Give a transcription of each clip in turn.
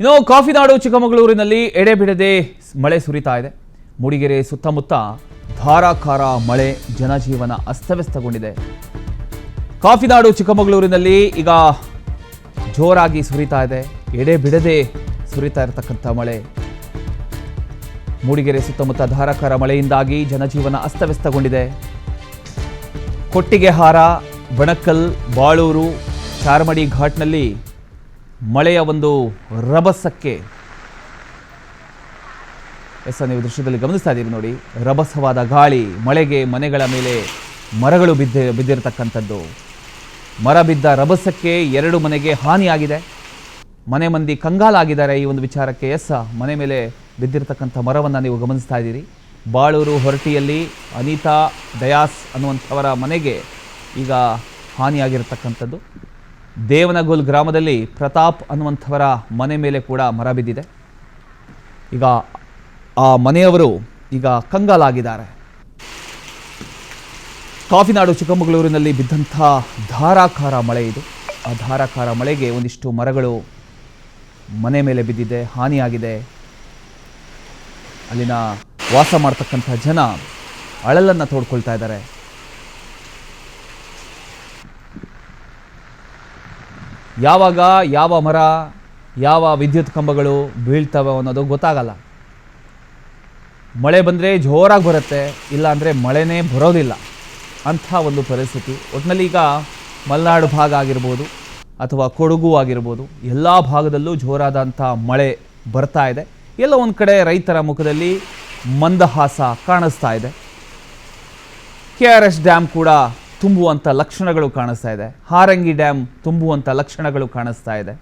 ಇನ್ನು ಕಾಫಿನಾಡು ಚಿಕ್ಕಮಗಳೂರಿನಲ್ಲಿ ಎಡೆಬಿಡದೆ ಮಳೆ ಸುರಿತಾ ಇದೆ. ಮೂಡಿಗೆರೆ ಸುತ್ತಮುತ್ತ ಧಾರಾಕಾರ ಮಳೆ, ಜನಜೀವನ ಅಸ್ತವ್ಯಸ್ತಗೊಂಡಿದೆ. ಕಾಫಿನಾಡು ಚಿಕ್ಕಮಗಳೂರಿನಲ್ಲಿ ಈಗ ಜೋರಾಗಿ ಸುರಿತಾ ಇದೆ. ಎಡೆಬಿಡದೆ ಸುರಿತಾ ಇರತಕ್ಕಂಥ ಮಳೆ. ಮೂಡಿಗೆರೆ ಸುತ್ತಮುತ್ತ ಧಾರಾಕಾರ ಮಳೆಯಿಂದಾಗಿ ಜನಜೀವನ ಅಸ್ತವ್ಯಸ್ತಗೊಂಡಿದೆ. ಕೊಟ್ಟಿಗೆಹಾರ, ಬಣಕಲ್, ಬಾಳೂರು, ಚಾರ್ಮಡಿ ಘಾಟ್ನಲ್ಲಿ ಮಳೆಯ ಒಂದು ರಭಸಕ್ಕೆ ನೀವು ದೃಶ್ಯದಲ್ಲಿ ಗಮನಿಸ್ತಾ ಇದ್ದೀರಿ ನೋಡಿ. ರಭಸವಾದ ಗಾಳಿ, ಮಳೆಗೆ ಮನೆಗಳ ಮೇಲೆ ಮರಗಳು ಬಿದ್ದಿರತಕ್ಕಂಥದ್ದು. ಮರ ಬಿದ್ದ ರಭಸಕ್ಕೆ 2 ಮನೆಗೆ ಹಾನಿಯಾಗಿದೆ. ಮನೆ ಮಂದಿ ಕಂಗಾಲಾಗಿದ್ದಾರೆ ಈ ಒಂದು ವಿಚಾರಕ್ಕೆ. ಮನೆ ಮೇಲೆ ಬಿದ್ದಿರತಕ್ಕಂಥ ಮರವನ್ನು ನೀವು ಗಮನಿಸ್ತಾ ಇದ್ದೀರಿ. ಬಾಳೂರು ಹೊರಟಿಯಲ್ಲಿ ಅನಿತಾ ದಯಾಸ್ ಅನ್ನುವಂಥವರ ಮನೆಗೆ ಈಗ ಹಾನಿಯಾಗಿರತಕ್ಕಂಥದ್ದು. ದೇವನಗೋಲ್ ಗ್ರಾಮದಲ್ಲಿ ಪ್ರತಾಪ್ ಅನ್ನುವಂಥವರ ಮನೆ ಮೇಲೆ ಕೂಡ ಮರ ಬಿದ್ದಿದೆ. ಈಗ ಆ ಮನೆಯವರು ಈಗ ಕಂಗಾಲಾಗಿದ್ದಾರೆ. ಕಾಫಿನಾಡು ಚಿಕ್ಕಮಗಳೂರಿನಲ್ಲಿ ಬಿದ್ದಂಥ ಧಾರಾಕಾರ ಮಳೆ ಇದು. ಆ ಧಾರಾಕಾರ ಮಳೆಗೆ ಒಂದಿಷ್ಟು ಮರಗಳು ಮನೆ ಮೇಲೆ ಬಿದ್ದಿದೆ, ಹಾನಿಯಾಗಿದೆ. ಅಲ್ಲಿನ ವಾಸ ಮಾಡ್ತಕ್ಕಂಥ ಜನ ಅಳಲನ್ನು ತೋಡ್ಕೊಳ್ತಾ ಇದ್ದಾರೆ. ಯಾವಾಗ ಯಾವ ಮರ, ಯಾವ ವಿದ್ಯುತ್ ಕಂಬಗಳು ಬೀಳ್ತವೆ ಅನ್ನೋದು ಗೊತ್ತಾಗಲ್ಲ. ಮಳೆ ಬಂದರೆ ಜೋರಾಗಿ ಬರುತ್ತೆ, ಇಲ್ಲ ಅಂದರೆ ಮಳೆನೇ ಬರೋದಿಲ್ಲ ಅಂಥ ಒಂದು ಪರಿಸ್ಥಿತಿ. ಒಟ್ಟಿನಲ್ಲಿ ಈಗ ಮಲೆನಾಡು ಭಾಗ ಆಗಿರ್ಬೋದು ಅಥವಾ ಕೊಡಗು ಆಗಿರ್ಬೋದು, ಎಲ್ಲ ಭಾಗದಲ್ಲೂ ಜೋರಾದಂಥ ಮಳೆ ಬರ್ತಾ ಇದೆ. ಎಲ್ಲ ಒಂದು ಕಡೆ ರೈತರ ಮುಖದಲ್ಲಿ ಮಂದಹಾಸ ಕಾಣಿಸ್ತಾ ಇದೆ. KRS ಡ್ಯಾಮ್ ಕೂಡ ತುಂಬುವಂಥ ಲಕ್ಷಣಗಳು ಕಾಣಿಸ್ತಾ ಇದೆ. ಹಾರಂಗಿ ಡ್ಯಾಮ್ ತುಂಬುವಂಥ ಲಕ್ಷಣಗಳು ಕಾಣಿಸ್ತಾ ಇದೆ.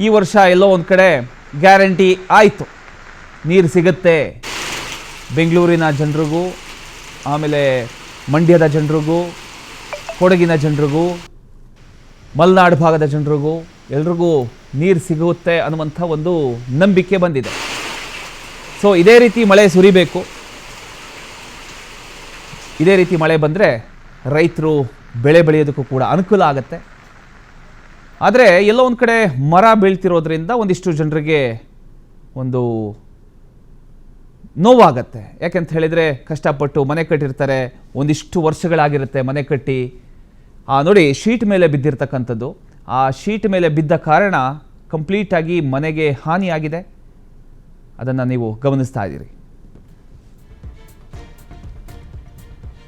ಈ ವರ್ಷ ಎಲ್ಲೋ ಒಂದು ಕಡೆ ಗ್ಯಾರಂಟಿ ಆಯಿತು, ನೀರು ಸಿಗುತ್ತೆ ಬೆಂಗಳೂರಿನ ಜನರಿಗೂ, ಆಮೇಲೆ ಮಂಡ್ಯದ ಜನರಿಗೂ, ಕೊಡಗಿನ ಜನರಿಗೂ, ಮಲೆನಾಡು ಭಾಗದ ಜನರಿಗೂ ಎಲ್ರಿಗೂ ನೀರು ಸಿಗುತ್ತೆ ಅನ್ನುವಂಥ ಒಂದು ನಂಬಿಕೆ ಬಂದಿದೆ. ಸೊ ಇದೇ ರೀತಿ ಮಳೆ ಸುರಿಬೇಕು. ಇದೇ ರೀತಿ ಮಳೆ ಬಂದರೆ ರೈತರು ಬೆಳೆ ಬೆಳೆಯೋದಕ್ಕೂ ಕೂಡ ಅನುಕೂಲ ಆಗುತ್ತೆ. ಆದರೆ ಎಲ್ಲೋ ಒಂದು ಕಡೆ ಮರ ಬೀಳ್ತಿರೋದ್ರಿಂದ ಒಂದಿಷ್ಟು ಜನರಿಗೆ ಒಂದು ನೋವಾಗತ್ತೆ. ಯಾಕೆಂತ ಹೇಳಿದರೆ ಕಷ್ಟಪಟ್ಟು ಮನೆ ಕಟ್ಟಿರ್ತಾರೆ, ಒಂದಿಷ್ಟು ವರ್ಷಗಳಾಗಿರುತ್ತೆ ಮನೆ ಕಟ್ಟಿ. ನೋಡಿ, ಶೀಟ್ ಮೇಲೆ ಬಿದ್ದಿರ್ತಕ್ಕಂಥದ್ದು. ಆ ಶೀಟ್ ಮೇಲೆ ಬಿದ್ದ ಕಾರಣ ಕಂಪ್ಲೀಟಾಗಿ ಮನೆಗೆ ಹಾನಿಯಾಗಿದೆ. ಅದನ್ನು ನೀವು ಗಮನಿಸ್ತಾ ಇದ್ದೀರಿ.